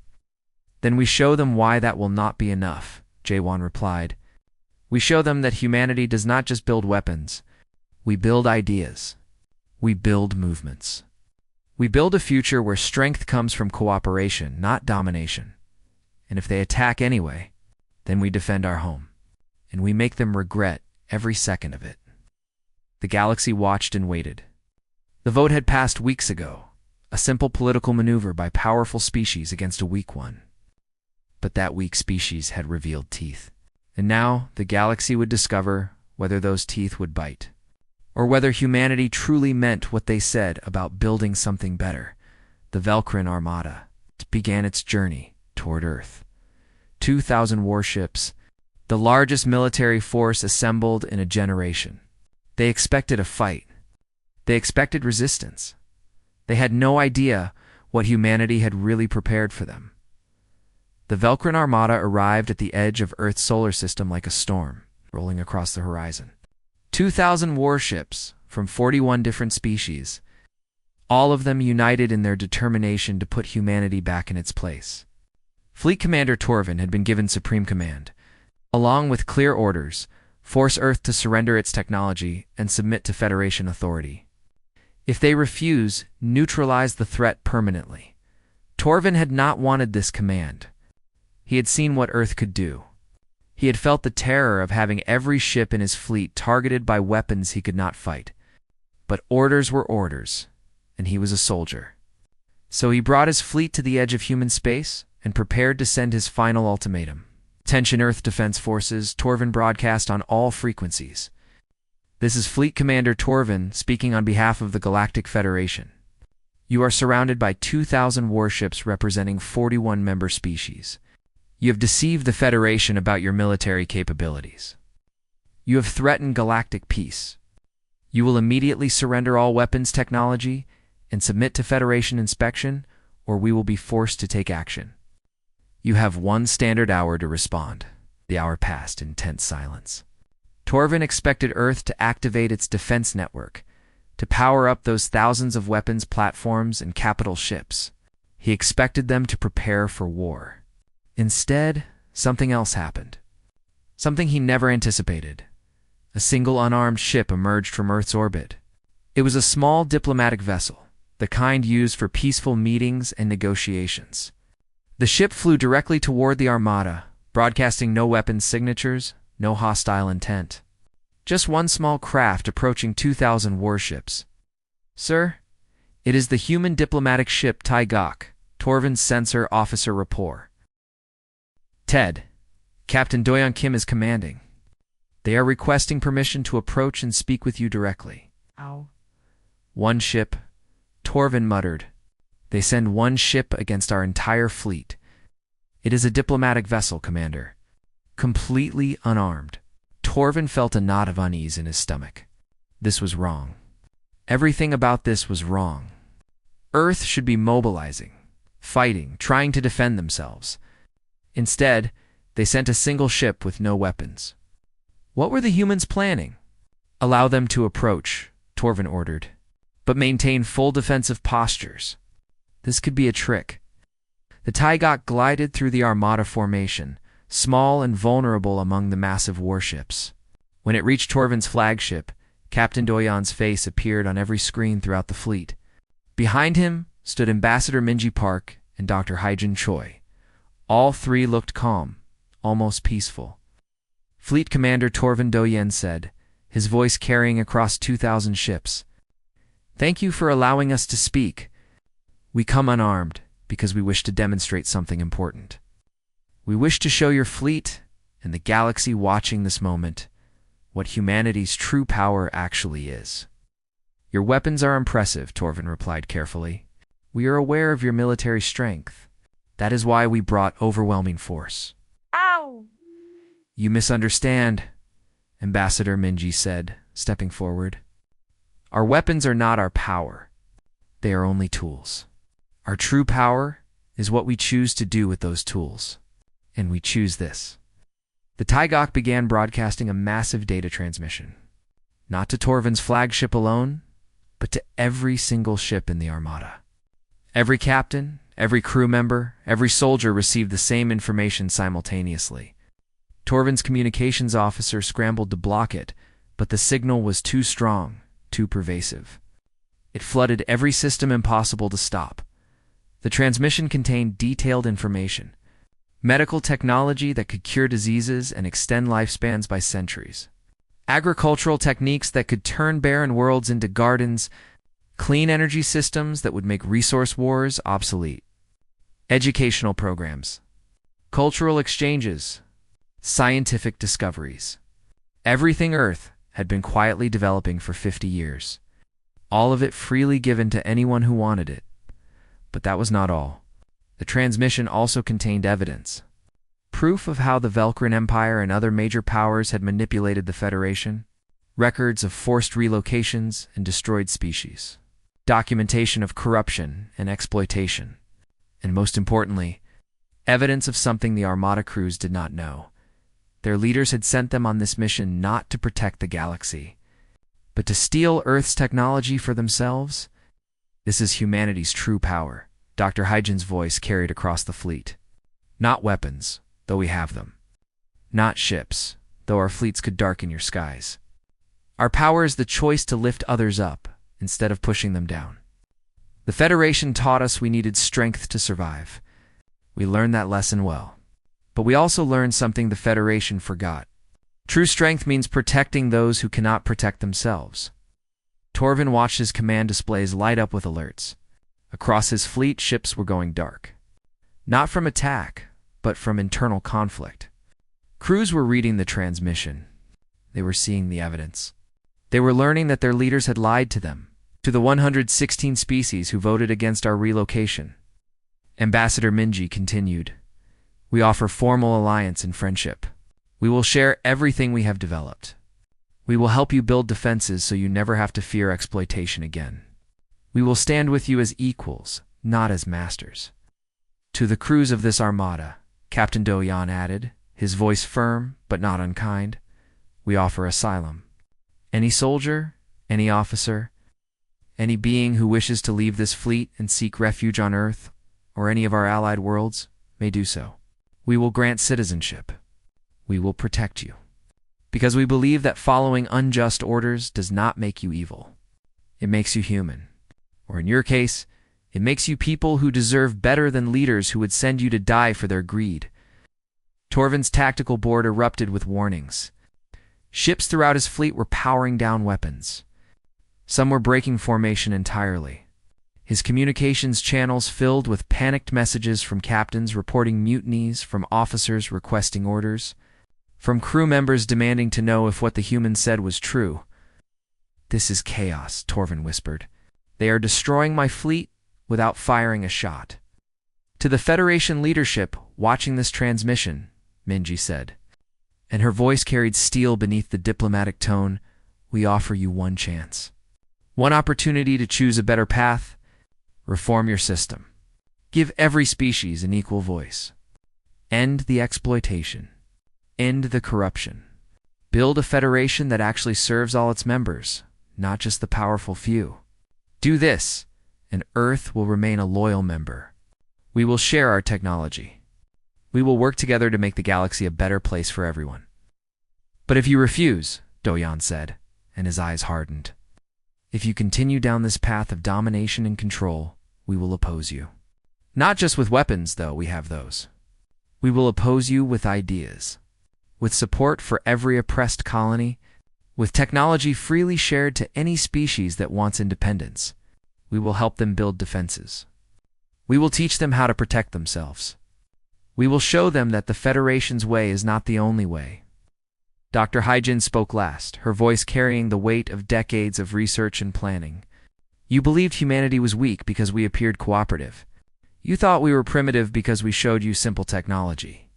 Then we show them why that will not be enough, Jaewon replied. We show them that humanity does not just build weapons. We build ideas. We build movements. We build a future where strength comes from cooperation, not domination. And if they attack anyway, then we defend our home. and we make them regret every second of it. The galaxy watched and waited. The vote had passed weeks ago, a simple political maneuver by powerful species against a weak one. But that weak species had revealed teeth. And now the galaxy would discover whether those teeth would bite, or whether humanity truly meant what they said about building something better. The Velcrin Armada began its journey toward Earth. 2,000 warships, the largest military force assembled in a generation. They expected a fight. They expected resistance. They had no idea what humanity had really prepared for them. The Velcrin Armada arrived at the edge of Earth's solar system like a storm, rolling across the horizon. 2,000 warships from 41 different species, all of them united in their determination to put humanity back in its place. Fleet Commander Torvin had been given supreme command. Along with clear orders, force Earth to surrender its technology and submit to Federation authority. If they refuse, neutralize the threat permanently. Torvin had not wanted this command. He had seen what Earth could do. He had felt the terror of having every ship in his fleet targeted by weapons he could not fight. But orders were orders, and he was a soldier. So he brought his fleet to the edge of human space and prepared to send his final ultimatum. Attention Earth Defense Forces, Torvin broadcast on all frequencies. This is Fleet Commander Torvin speaking on behalf of the Galactic Federation. You are surrounded by 2,000 warships representing 41 member species. You have deceived the Federation about your military capabilities. You have threatened galactic peace. You will immediately surrender all weapons technology and submit to Federation inspection, or we will be forced to take action. You have 1 standard hour to respond. The hour passed in tense silence. Torvin expected Earth to activate its defense network, to power up those thousands of weapons platforms and capital ships. He expected them to prepare for war. Instead, something else happened. Something he never anticipated. A single unarmed ship emerged from Earth's orbit. It was a small diplomatic vessel, the kind used for peaceful meetings and negotiations. The ship flew directly toward the Armada, broadcasting no weapons signatures, no hostile intent. Just one small craft approaching 2,000 warships. Sir, it is the human diplomatic ship Taigok, Torvin's sensor officer rapport. Ted, Captain Doyon Kim is commanding. They are requesting permission to approach and speak with you directly. Ow. 1 ship, Torvin muttered. They send 1 ship against our entire fleet. It is a diplomatic vessel, Commander. Completely unarmed. Torvin felt a knot of unease in his stomach. This was wrong. Everything about this was wrong. Earth should be mobilizing, fighting, trying to defend themselves. Instead, they sent a single ship with no weapons. What were the humans planning? Allow them to approach, Torvin ordered, but maintain full defensive postures. This could be a trick. The Taigok glided through the Armada formation, small and vulnerable among the massive warships. When it reached Torvin's flagship, Captain Doyon's face appeared on every screen throughout the fleet. Behind him stood Ambassador Minji Park and Dr. Haijin Choi. All 3 looked calm, almost peaceful. Fleet Commander Torvin Doyen said, his voice carrying across 2,000 ships. Thank you for allowing us to speak. We come unarmed because we wish to demonstrate something important. We wish to show your fleet and the galaxy watching this moment what humanity's true power actually is. Your weapons are impressive, Torvin replied carefully. We are aware of your military strength. That is why we brought overwhelming force. Ow! You misunderstand, Ambassador Minji said, stepping forward. Our weapons are not our power. They are only tools. Our true power is what we choose to do with those tools. And we choose this. The Taigok began broadcasting a massive data transmission. Not to Torvin's flagship alone, but to every single ship in the Armada. Every captain, every crew member, every soldier received the same information simultaneously. Torvin's communications officer scrambled to block it, but the signal was too strong, too pervasive. It flooded every system impossible to stop. The transmission contained detailed information. medical technology that could cure diseases and extend lifespans by centuries, agricultural techniques that could turn barren worlds into gardens, clean energy systems that would make resource wars obsolete, educational programs, cultural exchanges, scientific discoveries. Everything Earth had been quietly developing for 50 years, all of it freely given to anyone who wanted it. But that was not all. The transmission also contained evidence, proof of how the Velcrin Empire and other major powers had manipulated the Federation, records of forced relocations and destroyed species, documentation of corruption and exploitation, and most importantly, evidence of something the Armada crews did not know. Their leaders had sent them on this mission not to protect the galaxy, but to steal Earth's technology for themselves. This is humanity's true power, Dr. Hygen's voice carried across the fleet. Not weapons, though we have them. Not ships, though our fleets could darken your skies. Our power is the choice to lift others up, instead of pushing them down. The Federation taught us we needed strength to survive. We learned that lesson well. But we also learned something the Federation forgot. True strength means protecting those who cannot protect themselves. Torvin watched his command displays light up with alerts. Across his fleet, ships were going dark. Not from attack, but from internal conflict. Crews were reading the transmission. They were seeing the evidence. They were learning that their leaders had lied to them, to the 116 species who voted against our relocation. Ambassador Minji continued, "We offer formal alliance and friendship. We will share everything we have developed. We will help you build defenses so you never have to fear exploitation again. We will stand with you as equals, not as masters." To the crews of this armada, Captain Do-Yan added, his voice firm but not unkind, "We offer asylum. Any soldier, any officer, any being who wishes to leave this fleet and seek refuge on Earth or any of our allied worlds may do so. We will grant citizenship. We will protect you. Because we believe that following unjust orders does not make you evil. It makes you human. Or in your case, it makes you people who deserve better than leaders who would send you to die for their greed." Torvin's tactical board erupted with warnings. Ships throughout his fleet were powering down weapons. Some were breaking formation entirely. His communications channels filled with panicked messages from captains reporting mutinies, from officers requesting orders, from crew members demanding to know if what the humans said was true. "This is chaos," Torvin whispered. "They are destroying my fleet without firing a shot." To the Federation leadership watching this transmission, Minji said, and her voice carried steel beneath the diplomatic tone, "We offer you one chance. One opportunity to choose a better path. Reform your system. Give every species an equal voice. End the exploitation. End the corruption. Build a federation that actually serves all its members, not just the powerful few. Do this, and Earth will remain a loyal member. We will share our technology. We will work together to make the galaxy a better place for everyone." "But if you refuse," Do-Yan said, and his eyes hardened, "if you continue down this path of domination and control, we will oppose you. Not just with weapons, though we have those. We will oppose you with ideas, with support for every oppressed colony, with technology freely shared to any species that wants independence. We will help them build defenses. We will teach them how to protect themselves. We will show them that the Federation's way is not the only way." Dr. Hygen spoke last, her voice carrying the weight of decades of research and planning. "You believed humanity was weak because we appeared cooperative. You thought we were primitive because we showed you simple technology.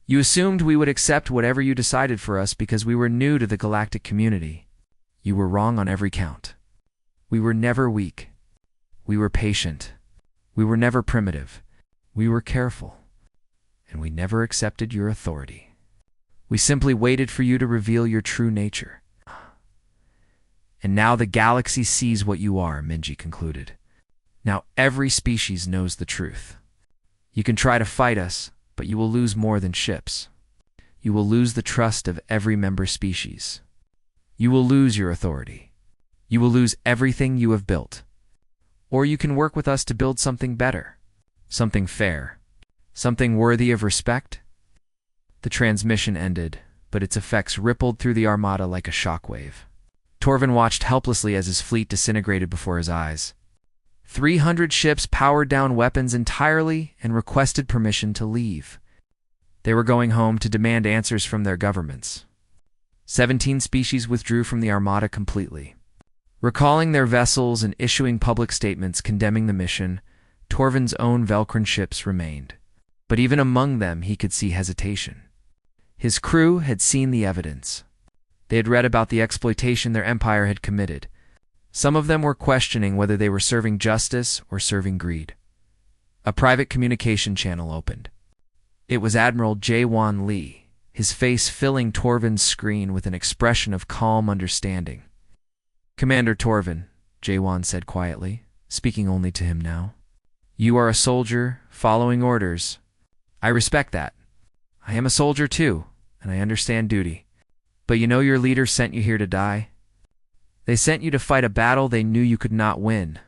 You assumed we would accept whatever you decided for us because we were new to the galactic community. You were wrong on every count. We were never weak. We were patient. We were never primitive. We were careful. And we never accepted your authority. We simply waited for you to reveal your true nature. And now the galaxy sees what you are," Minji concluded. "Now every species knows the truth. You can try to fight us, but you will lose more than ships. You will lose the trust of every member species. You will lose your authority. You will lose everything you have built. Or you can work with us to build something better, something fair, Something worthy of respect? The transmission ended, but its effects rippled through the armada like a shockwave. Torvin watched helplessly as his fleet disintegrated before his eyes. 300 ships powered down weapons entirely and requested permission to leave. They were going home to demand answers from their governments. 17 species withdrew from the armada completely. Recalling their vessels and issuing public statements condemning the mission, Torvin's own Velcrin ships remained. But even among them he could see hesitation. His crew had seen the evidence. They had read about the exploitation their empire had committed. Some of them were questioning whether they were serving justice or serving greed. A private communication channel opened. It was Admiral Jaewon Lee, his face filling Torvin's screen with an expression of calm understanding. "Commander Torvin," Jaewon said quietly, speaking only to him now. "You are a soldier, following orders. I respect that. I am a soldier too, and I understand duty. But you know your leaders sent you here to die? They sent you to fight a battle they knew you could not win,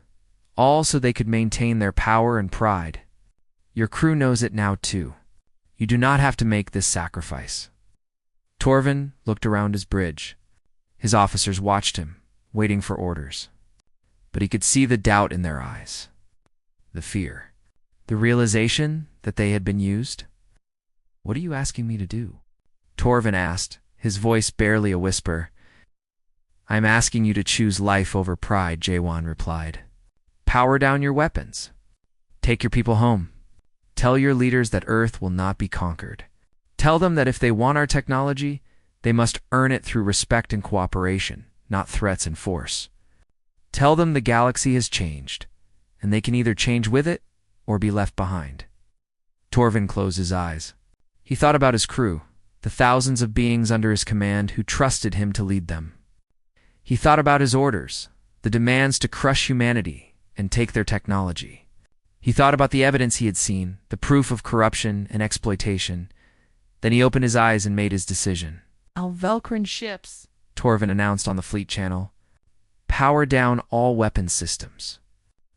all so they could maintain their power and pride. Your crew knows it now too. You do not have to make this sacrifice." Torvin looked around his bridge. His officers watched him, waiting for orders. But he could see the doubt in their eyes, the fear, the realization that they had been used. "What are you asking me to do?" Torvin asked, his voice barely a whisper. "I'm asking you to choose life over pride," Jaewon replied. "Power down your weapons. Take your people home. Tell your leaders that Earth will not be conquered. Tell them that if they want our technology, they must earn it through respect and cooperation, not threats and force. Tell them the galaxy has changed, and they can either change with it or be left behind." Torvin closed his eyes. He thought about his crew, the thousands of beings under his command who trusted him to lead them. He thought about his orders, the demands to crush humanity and take their technology. He thought about the evidence he had seen, the proof of corruption and exploitation. Then he opened his eyes and made his decision. "Our Velcrin ships," Torvin announced on the fleet channel. "Power down all weapons systems.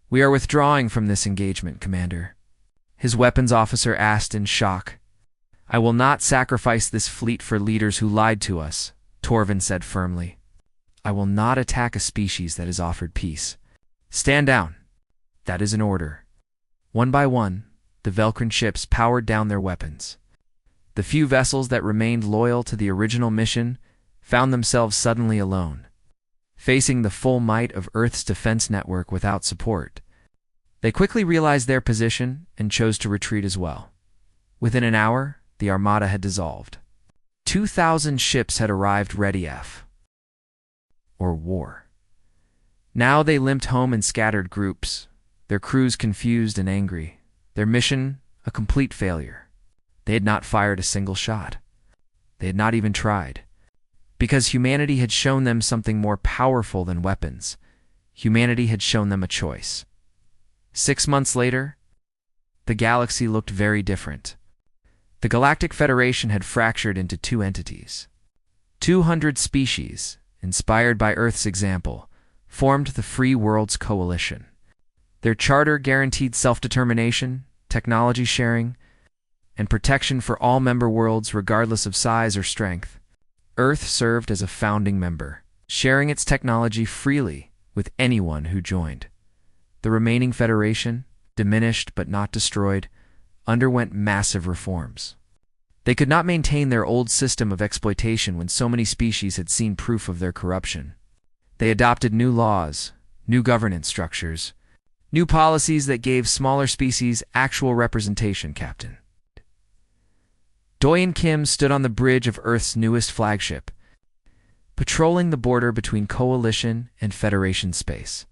We are withdrawing from this engagement, Commander." His weapons officer asked in shock. "I will not sacrifice this fleet for leaders who lied to us," Torvin said firmly. "I will not attack a species that has offered peace. Stand down. That is an order." One by one, the Velcrin ships powered down their weapons. The few vessels that remained loyal to the original mission found themselves suddenly alone, facing the full might of Earth's defense network without support. They quickly realized their position and chose to retreat as well. Within an hour, the armada had dissolved. 2,000 ships had arrived ready or war. Now they limped home in scattered groups, their crews confused and angry, their mission a complete failure. They had not fired a single shot. They had not even tried. Because humanity had shown them something more powerful than weapons. Humanity had shown them a choice. 6 months later, the galaxy looked very different. The Galactic Federation had fractured into two entities. 200 species, inspired by Earth's example, formed the Free Worlds Coalition. Their charter guaranteed self-determination, technology sharing, and protection for all member worlds regardless of size or strength. Earth served as a founding member, sharing its technology freely with anyone who joined. The remaining federation, diminished but not destroyed, underwent massive reforms. They could not maintain their old system of exploitation when so many species had seen proof of their corruption. They adopted new laws, new governance structures, new policies that gave smaller species actual representation, Captain. Doyen Kim stood on the bridge of Earth's newest flagship, patrolling the border between Coalition and Federation space.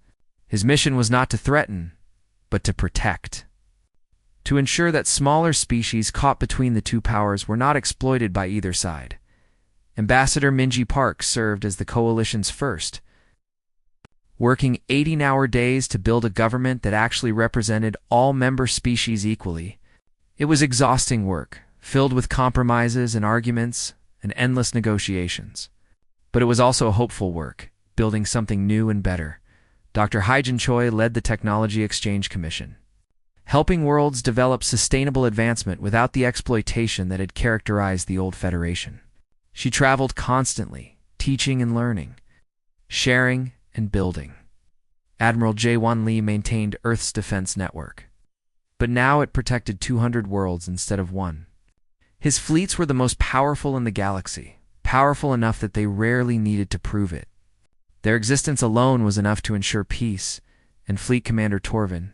His mission was not to threaten, but to protect. To ensure that smaller species caught between the two powers were not exploited by either side. Ambassador Minji Park served as the Coalition's first, working 18-hour days to build a government that actually represented all member species equally. It was exhausting work, filled with compromises and arguments and endless negotiations. But it was also hopeful work, building something new and better. Dr. Haijin Choi led the Technology Exchange Commission. helping worlds develop sustainable advancement without the exploitation that had characterized the old Federation. She traveled constantly, teaching and learning, sharing and building. Admiral Jaewon Lee maintained Earth's defense network, but now it protected 200 worlds instead of one. His fleets were the most powerful in the galaxy, powerful enough that they rarely needed to prove it. Their existence alone was enough to ensure peace, and Fleet Commander Torvin.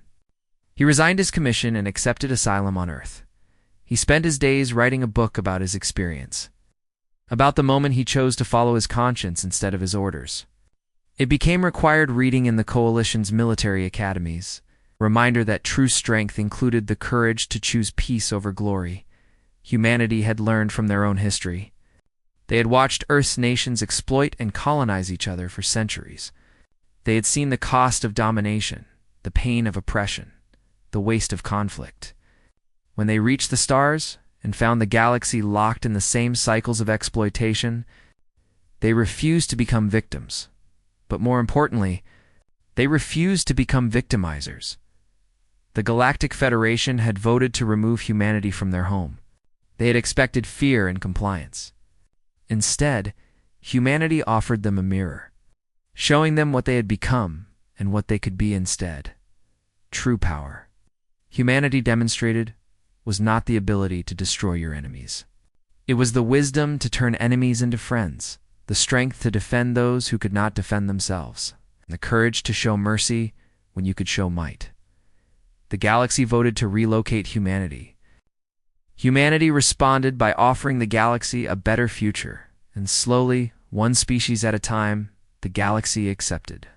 He resigned his commission and accepted asylum on Earth. He spent his days writing a book about his experience, about the moment he chose to follow his conscience instead of his orders. It became required reading in the Coalition's military academies, a reminder that true strength included the courage to choose peace over glory. Humanity had learned from their own history. They had watched Earth's nations exploit and colonize each other for centuries. They had seen the cost of domination, the pain of oppression, the waste of conflict. When they reached the stars and found the galaxy locked in the same cycles of exploitation, they refused to become victims. But more importantly, they refused to become victimizers. The Galactic Federation had voted to remove humanity from their home. They had expected fear and compliance. Instead, humanity offered them a mirror, showing them what they had become and what they could be instead. True power, humanity demonstrated, was not the ability to destroy your enemies. It was the wisdom to turn enemies into friends, the strength to defend those who could not defend themselves, and the courage to show mercy when you could show might. The galaxy voted to relocate humanity. Humanity responded by offering the galaxy a better future, and slowly, one species at a time, the galaxy accepted.